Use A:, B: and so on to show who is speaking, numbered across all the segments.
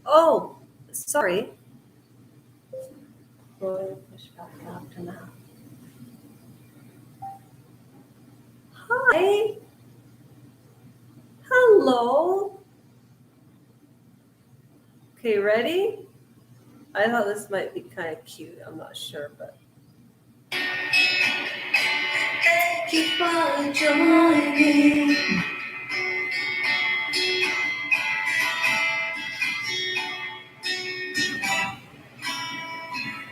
A: Oh, sorry. Going to push back after now. Hi. Hello. Okay, ready? I thought this might be kind of cute. I'm not sure, but. Thank you for joining.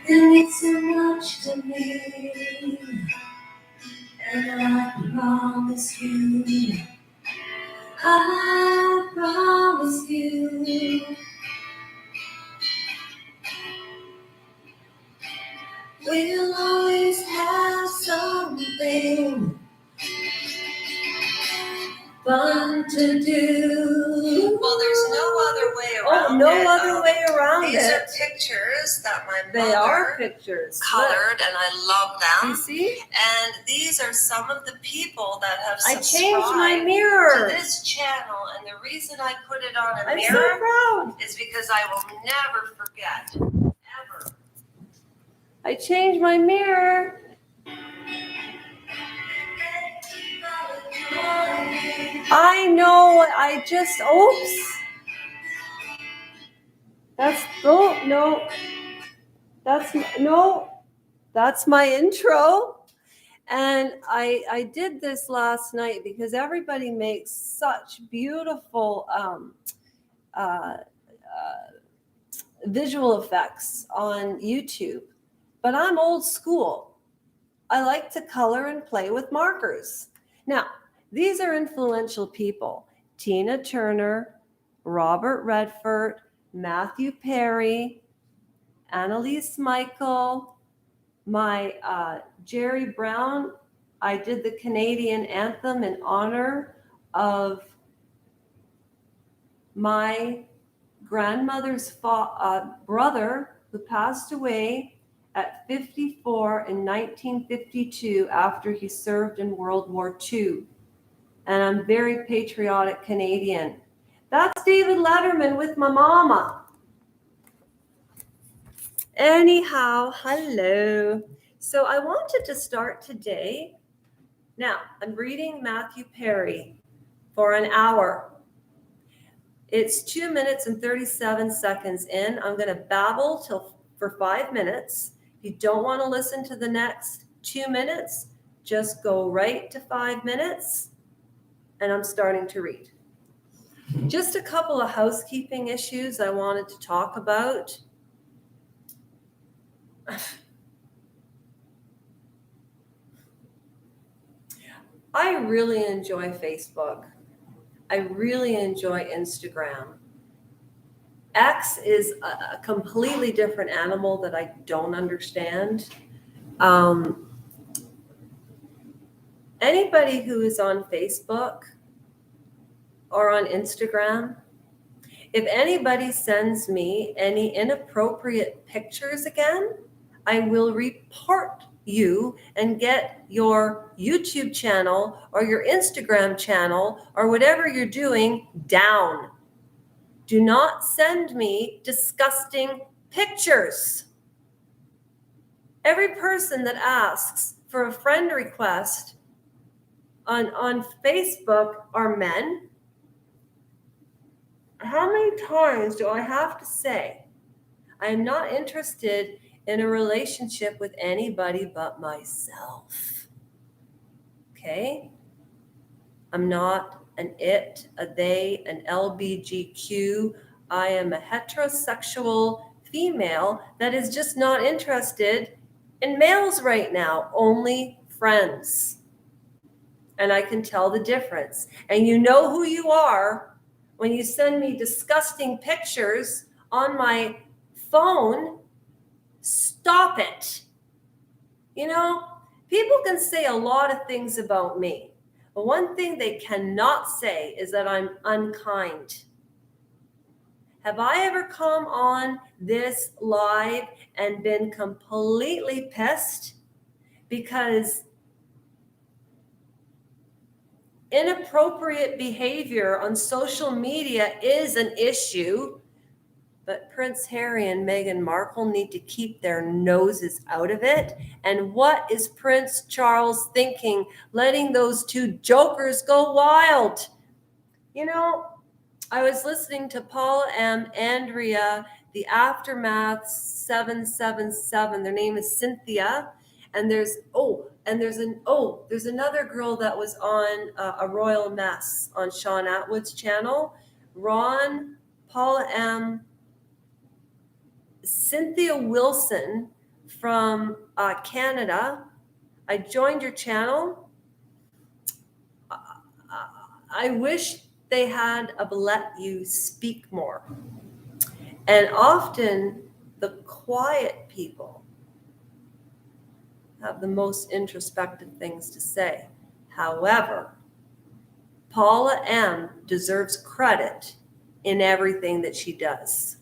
A: You mean so much to me, and I promise you, we'll always have something fun to do.
B: Well, there's no other way around
A: Oh, no other way around it.
B: These are pictures that my
A: They are
B: mother
A: pictures.
B: colored, and I love them.
A: You see?
B: And these are some of the people that have
A: I
B: subscribed
A: changed my mirror
B: to this channel, and the reason I put it on a
A: I'm
B: mirror
A: so proud.
B: is because I will never forget, ever.
A: I changed my mirror. I know. Oops. That's my intro. And I did this last night because everybody makes such beautiful visual effects on YouTube. But I'm old school. I like to color and play with markers. Now, these are influential people. Tina Turner, Robert Redford, Mathew Perry, Annalise Michael, my Jerry Brown. I did the Canadian anthem in honor of my grandmother's brother who passed away at 54 in 1952 after he served in World War II. And I'm very patriotic Canadian. That's David Letterman with my mama. Anyhow, hello. So I wanted to start today. Now, I'm reading Mathew Perry for an hour. It's 2 minutes and 37 seconds in. I'm going to babble for 5 minutes. If you don't want to listen to the next 2 minutes, just go right to 5 minutes, and I'm starting to read. Just a couple of housekeeping issues I wanted to talk about. I really enjoy Facebook. I really enjoy Instagram. X is a completely different animal that I don't understand. Anybody who is on Facebook or on Instagram, if anybody sends me any inappropriate pictures again, I will report you and get your YouTube channel or your Instagram channel or whatever you're doing down. Do not send me disgusting pictures. Every person that asks for a friend request on Facebook are men. How many times do I have to say, I am not interested in a relationship with anybody but myself? Okay? I'm not an it, a they, an LBGQ. I am a heterosexual female that is just not interested in males right now, only friends. And I can tell the difference. And you know who you are when you send me disgusting pictures on my phone. Stop it. You know, people can say a lot of things about me, but one thing they cannot say is that I'm unkind. Have I ever come on this live and been completely pissed because inappropriate behavior on social media is an issue? but Prince Harry and Meghan Markle need to keep their noses out of it. And what is Prince Charles thinking, letting those two jokers go wild? You know, I was listening to Paula M. Andrea, the Aftermath 777. Their name is Cynthia. And there's another girl that was on A Royal Mess on Sean Atwood's channel. Ron, Paula M., Cynthia Wilson from Canada. I joined your channel. I wish they had let you speak more. And often the quiet people have the most introspective things to say. However, Paula M. deserves credit in everything that she does.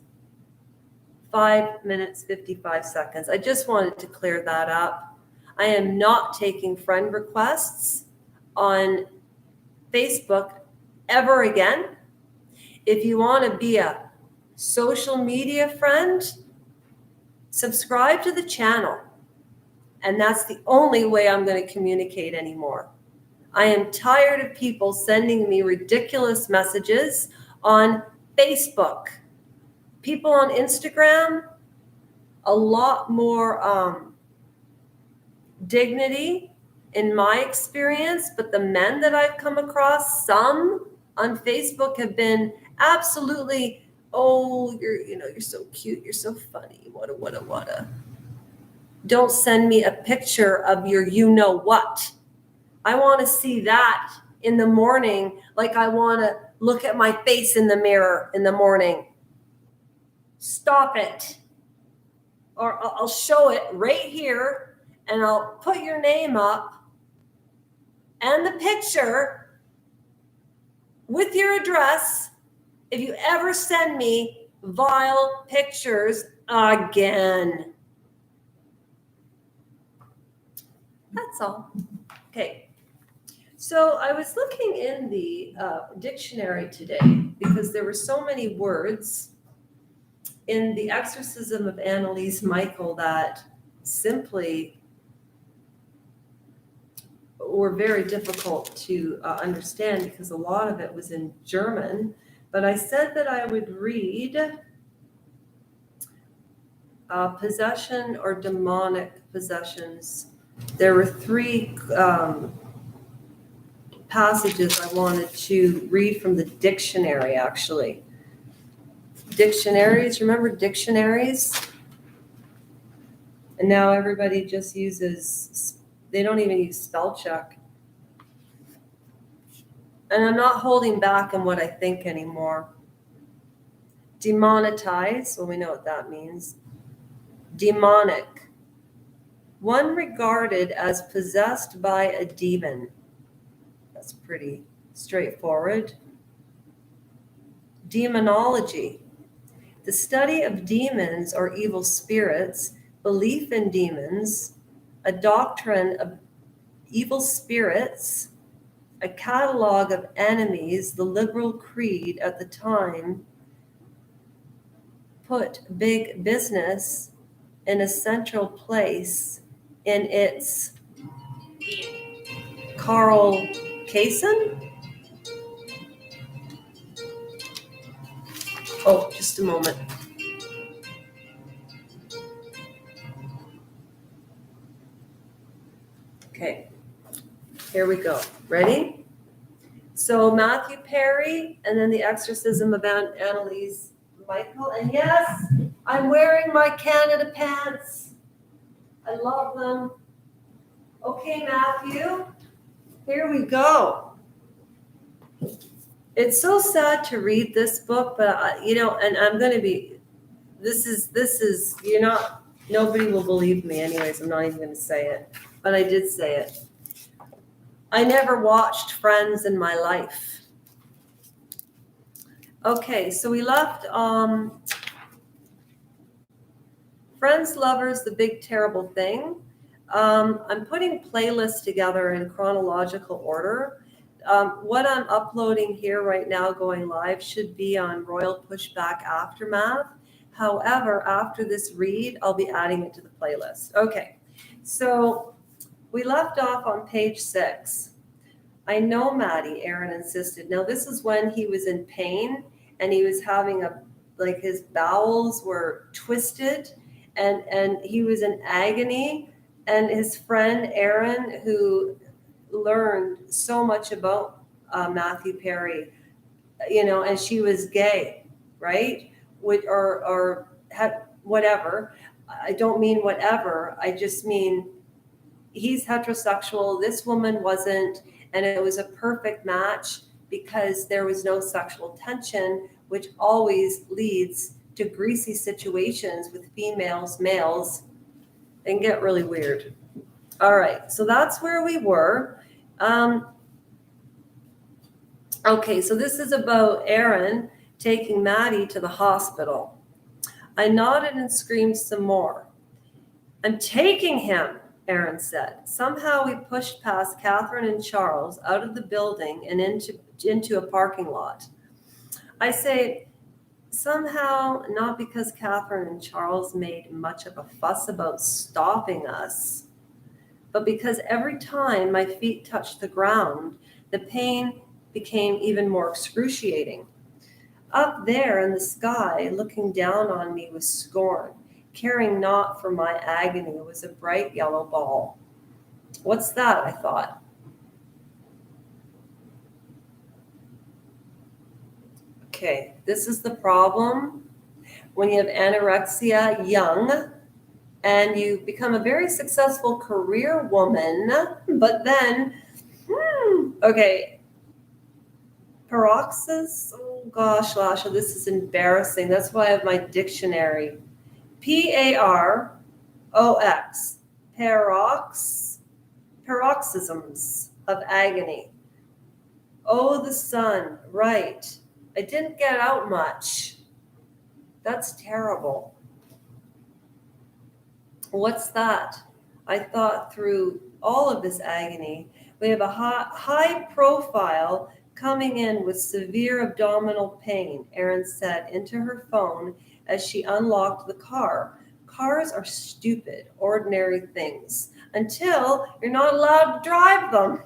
A: 5 minutes, 55 seconds. I just wanted to clear that up. I am not taking friend requests on Facebook ever again. If you want to be a social media friend, subscribe to the channel. And that's the only way I'm going to communicate anymore. I am tired of people sending me ridiculous messages on Facebook. People on Instagram, a lot more dignity in my experience, but the men that I've come across, some on Facebook have been absolutely, oh, you're so cute, you're so funny, what. Don't send me a picture of your you-know-what. I want to see that in the morning, like I want to look at my face in the mirror in the morning. Stop it. Or I'll show it right here, and I'll put your name up and the picture with your address if you ever send me vile pictures again. That's all. Okay. So I was looking in the dictionary today because there were so many words in The Exorcism of Annalise Michael that simply were very difficult to understand because a lot of it was in German. But I said that I would read possession or demonic possessions. There were 3 passages I wanted to read from the dictionary, actually. Dictionaries, remember dictionaries? And now everybody just uses, they don't even use spell check. And I'm not holding back on what I think anymore. Demonetize, well, we know what that means. Demonic, one regarded as possessed by a demon. That's pretty straightforward. Demonology, the study of demons or evil spirits, belief in demons, a doctrine of evil spirits, a catalog of enemies. The liberal creed at the time put big business in a central place in its Carl Kaysen? Oh, just a moment. Okay, here we go. Ready? So Mathew Perry, and then The Exorcism of Annalise Michael. And yes, I'm wearing my Canada pants. I love them. Okay, Matthew, here we go. It's so sad to read this book, but and I'm going to be, this is, nobody will believe me anyways. I'm not even going to say it, but I did say it. I never watched Friends in my life. Okay, so we left Friends, Lovers, The Big Terrible Thing. I'm putting playlists together in chronological order. What I'm uploading here right now, going live, should be on Royal Pushback Aftermath. However, after this read, I'll be adding it to the playlist. Okay, so we left off on page 6. I know, Maddie, Aaron insisted. Now, this is when he was in pain and he was having like his bowels were twisted and he was in agony. And his friend, Aaron, who learned so much about Mathew Perry, and she was gay, right? Or had whatever. I don't mean whatever. I just mean he's heterosexual. This woman wasn't. And it was a perfect match because there was no sexual tension, which always leads to greasy situations with males, and get really weird. All right, so that's where we were. Okay, so this is about Aaron taking Maddie to the hospital. I nodded and screamed some more. I'm taking him, Aaron said. Somehow we pushed past Catherine and Charles out of the building and into a parking lot. I say, somehow, not because Catherine and Charles made much of a fuss about stopping us, but because every time my feet touched the ground, the pain became even more excruciating. Up there in the sky, looking down on me with scorn, caring not for my agony, was a bright yellow ball. What's that? I thought. Okay, this is the problem when you have anorexia young and you become a very successful career woman, but then, okay, paroxys. Oh gosh, Lasha, this is embarrassing. That's why I have my dictionary. PAROX, paroxysms of agony. Oh, the sun, right. I didn't get out much. That's terrible. What's that? I thought through all of this agony. We have a high profile coming in with severe abdominal pain, Erin said into her phone as she unlocked the car. Cars are stupid, ordinary things until you're not allowed to drive them.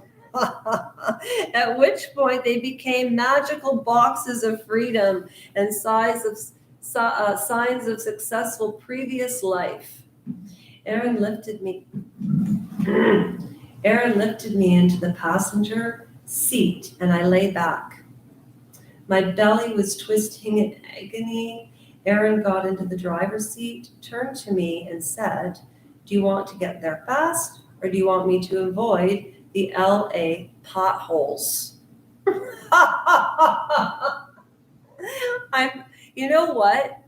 A: At which point they became magical boxes of freedom and signs of successful previous life. Aaron lifted me into the passenger seat and I lay back. My belly was twisting in agony. Aaron got into the driver's seat, turned to me and said, "Do you want to get there fast or do you want me to avoid the LA potholes?" You know what?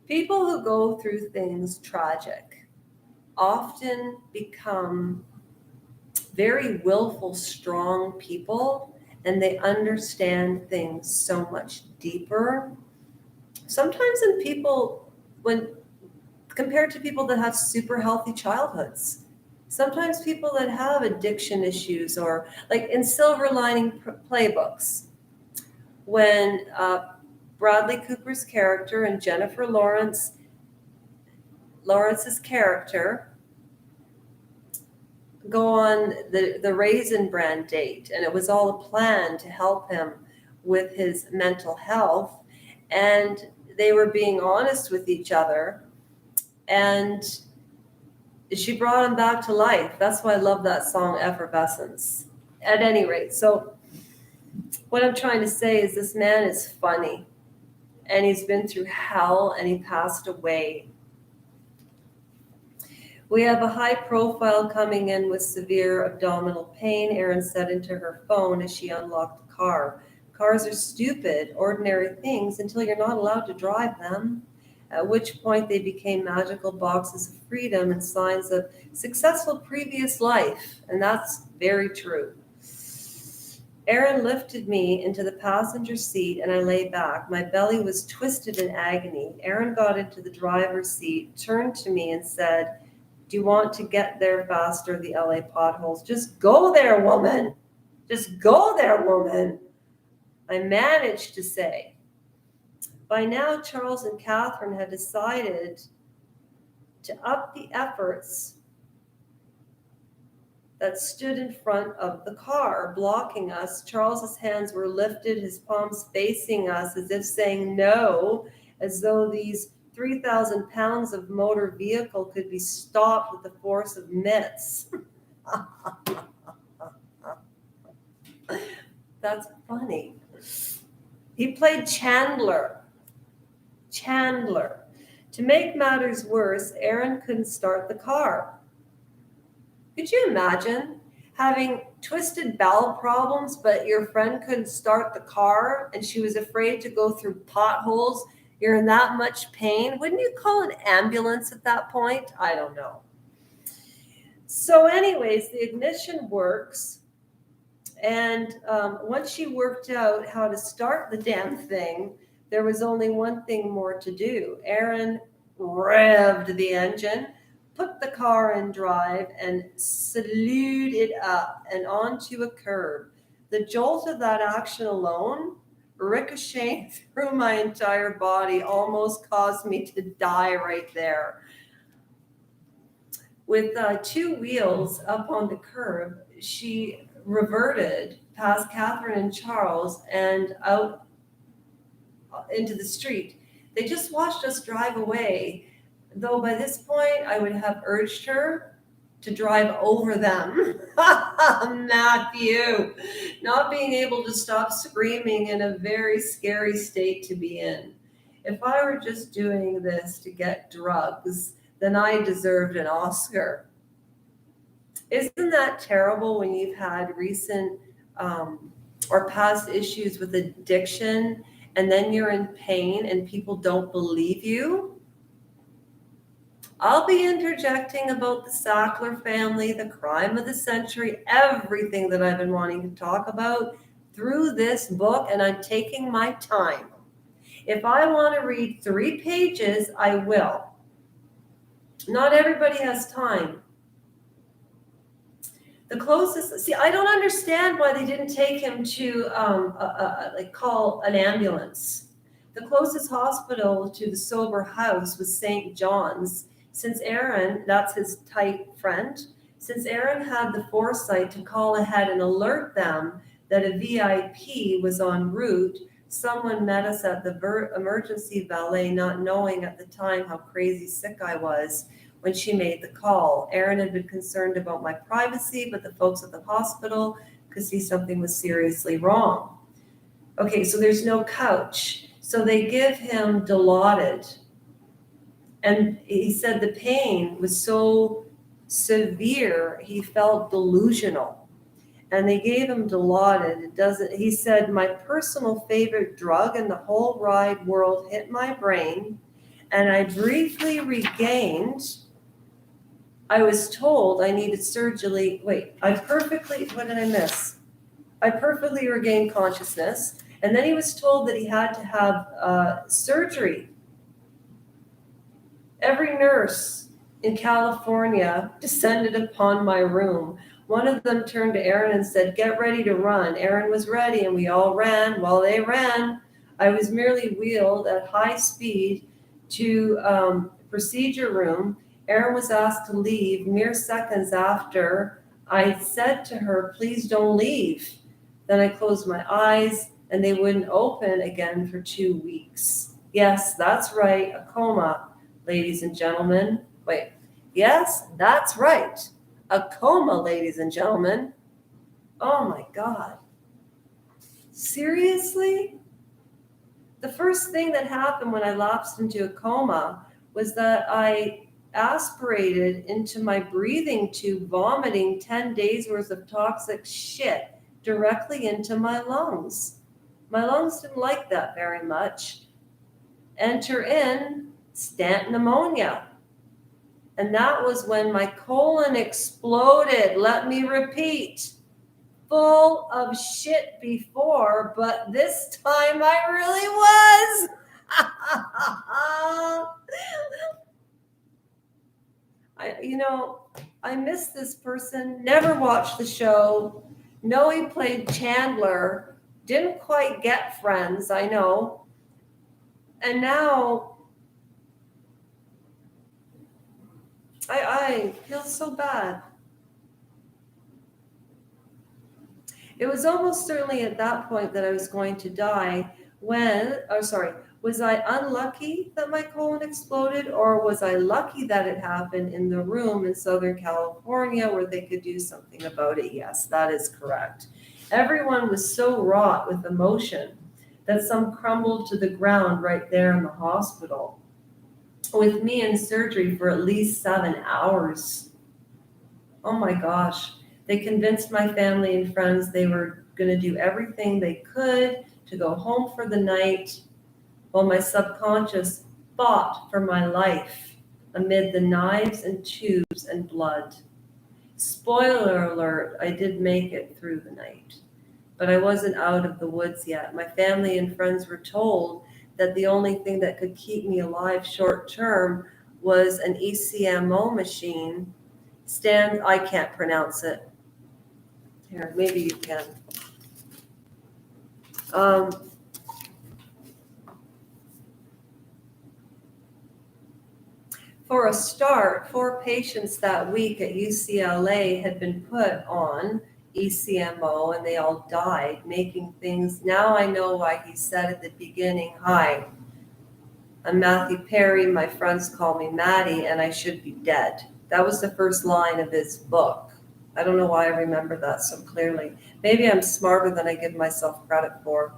A: People who go through things tragic often become very willful, strong people, and they understand things so much deeper. Sometimes when compared to people that have super healthy childhoods. Sometimes people that have addiction issues, or like in Silver Lining Playbooks, when Bradley Cooper's character and Jennifer Lawrence's character go on the Raisin Bran date, and it was all a plan to help him with his mental health, and they were being honest with each other, and she brought him back to life. That's why I love that song, Effervescence. At any rate, so what I'm trying to say is this man is funny, and he's been through hell, and he passed away. We have a high profile coming in with severe abdominal pain, Erin said into her phone as she unlocked the car. Cars are stupid, ordinary things until you're not allowed to drive them, at which point they became magical boxes of freedom and signs of successful previous life. And that's very true. Aaron lifted me into the passenger seat and I lay back. My belly was twisted in agony. Aaron got into the driver's seat, turned to me and said, "Do you want to get there faster, the LA potholes?" "Just go there, woman. Just go there, woman," I managed to say. By now, Charles and Catherine had decided to up the efforts that stood in front of the car, blocking us. Charles's hands were lifted, his palms facing us as if saying no, as though these 3,000 pounds of motor vehicle could be stopped with the force of mitts. That's funny. He played Chandler. To make matters worse, Aaron couldn't start the car. Could you imagine having twisted bowel problems, but your friend couldn't start the car and she was afraid to go through potholes? You're in that much pain. Wouldn't you call an ambulance at that point? I don't know. So anyways, the ignition works. And once she worked out how to start the damn thing, there was only one thing more to do. Aaron revved the engine, put the car in drive, and slewed it up and onto a curb. The jolt of that action alone, ricocheting through my entire body, almost caused me to die right there. With two wheels up on the curb, she reverted past Catherine and Charles and out into the street. They just watched us drive away, though by this point I would have urged her to drive over them. Matthew, not being able to stop screaming in a very scary state to be in. If I were just doing this to get drugs, then I deserved an Oscar. Isn't that terrible when you've had recent or past issues with addiction and then you're in pain and people don't believe you? I'll be interjecting about the Sackler family, the crime of the century, everything that I've been wanting to talk about through this book, and I'm taking my time. If I want to read 3 pages, I will. Not everybody has time. The closest, see, I don't understand why they didn't take him to call an ambulance. The closest hospital to the sober house was St. John's. Since Aaron, that's his tight friend, since Aaron had the foresight to call ahead and alert them that a VIP was en route, someone met us at the emergency valet, not knowing at the time how crazy sick I was when she made the call. Aaron had been concerned about my privacy, but the folks at the hospital could see something was seriously wrong. Okay, so there's no couch. So they give him Dilaudid. And he said the pain was so severe, he felt delusional. And they gave him Dilaudid. He said, my personal favorite drug in the whole wide world hit my brain, and I briefly regained. I was told I needed surgery. What did I miss? I perfectly regained consciousness. And then he was told that he had to have surgery. Every nurse in California descended upon my room. One of them turned to Aaron and said, get ready to run. Aaron was ready, and we all ran. While they ran, I was merely wheeled at high speed to procedure room. Aaron was asked to leave mere seconds after. I said to her, please don't leave. Then I closed my eyes, and they wouldn't open again for 2 weeks. Yes, that's right, a coma, ladies and gentlemen. Yes, that's right. A coma, ladies and gentlemen. Oh my God. Seriously? The first thing that happened when I lapsed into a coma was that I aspirated into my breathing tube, vomiting 10 days worth of toxic shit directly into my lungs. My lungs didn't like that very much. Enter in stent pneumonia. And that was when my colon exploded. Let me repeat. Full of shit before, but this time I really was. I miss this person. Never watched the show. Know he played Chandler. Didn't quite get Friends, I know. And now I feel so bad. It was almost certainly at that point that I was going to die was I unlucky that my colon exploded, or was I lucky that it happened in the room in Southern California where they could do something about it? Yes, that is correct. Everyone was so wrought with emotion that some crumbled to the ground right there in the hospital, with me in surgery for at least 7 hours. Oh my gosh. They convinced my family and friends they were going to do everything they could to go home for the night, while my subconscious fought for my life amid the knives and tubes and blood. Spoiler alert, I did make it through the night, but I wasn't out of the woods yet. My family and friends were told that the only thing that could keep me alive short term was an ECMO machine. I can't pronounce it. Here, maybe you can. For a start, 4 patients that week at UCLA had been put on ECMO and they all died, making things. Now I know why he said at the beginning, "Hi, I'm Mathew Perry. My friends call me Maddie, and I should be dead." That was the first line of his book. I don't know why I remember that so clearly. Maybe I'm smarter than I give myself credit for.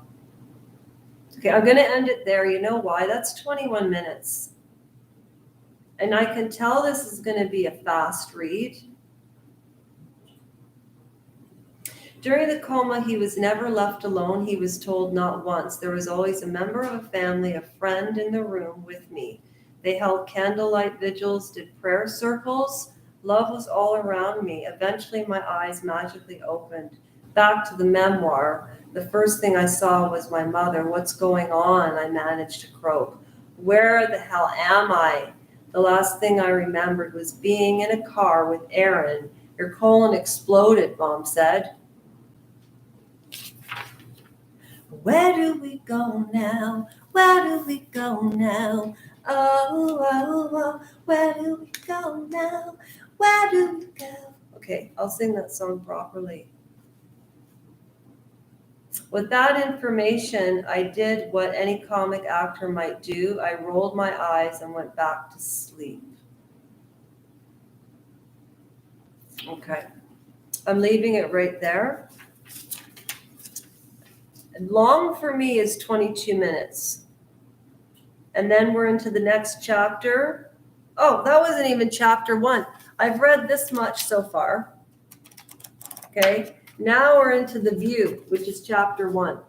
A: Okay, I'm going to end it there. You know why? That's 21 minutes. And I can tell this is going to be a fast read. During the coma, he was never left alone. He was told not once. There was always a member of a family, a friend in the room with me. They held candlelight vigils, did prayer circles. Love was all around me. Eventually, my eyes magically opened. Back to the memoir. The first thing I saw was my mother. "What's going on?" I managed to croak. "Where the hell am I?" The last thing I remembered was being in a car with Aaron. "Your colon exploded," Mom said. Where do we go now? Where do we go now? Oh, oh, oh, where do we go now? Where do we go? Okay, I'll sing that song properly. With that information, I did what any comic actor might do. I rolled my eyes and went back to sleep. Okay, I'm leaving it right there. Long for me is 22 minutes. And then we're into the next chapter. Oh, that wasn't even chapter 1. I've read this much so far. Okay, now we're into The View, which is chapter 1.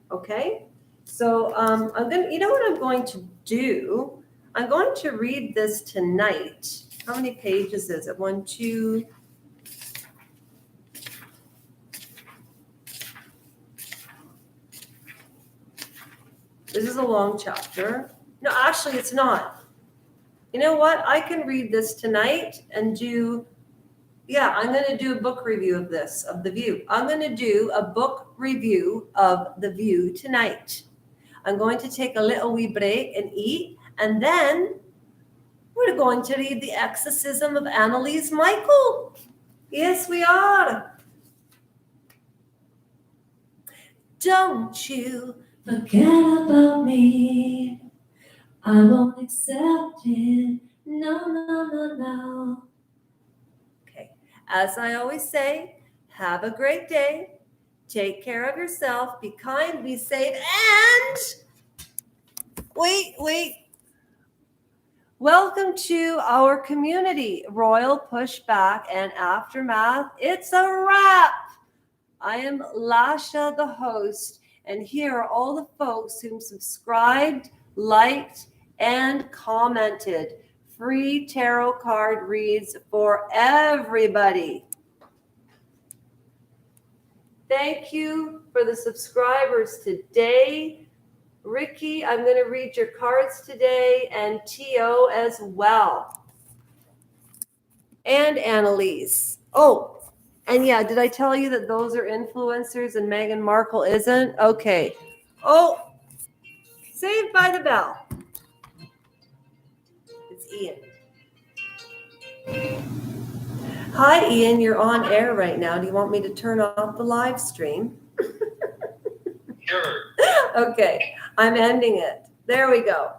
A: Okay, so I'm gonna, you know what I'm going to do? I'm going to read this tonight. How many pages is it? 1, 2. This is a long chapter. No, actually, it's not. You know what? I can read this tonight and I'm going to do a book review of this, of The View. I'm going to do a book review of The View tonight. I'm going to take a little wee break and eat, and then we're going to read The Exorcism of Annalise Michael. Yes, we are. Don't you forget about me. I won't accept it. No, no, no, no. Okay. As I always say, have a great day. Take care of yourself. Be kind, be safe, and wait. Welcome to our community, Royal Pushback and Aftermath. It's a wrap. I am Lasha, the host, and here are all the folks who subscribed, liked, and commented. Free tarot card reads for everybody. Thank you for the subscribers today. Ricky, I'm going to read your cards today, and T.O. as well. And Annalise. Oh, and yeah, did I tell you that those are influencers and Meghan Markle isn't? Okay. Oh, Saved by the Bell. It's Ian. Hi, Ian. You're on air right now. Do you want me to turn off the live stream?
C: Sure.
A: Okay. I'm ending it. There we go.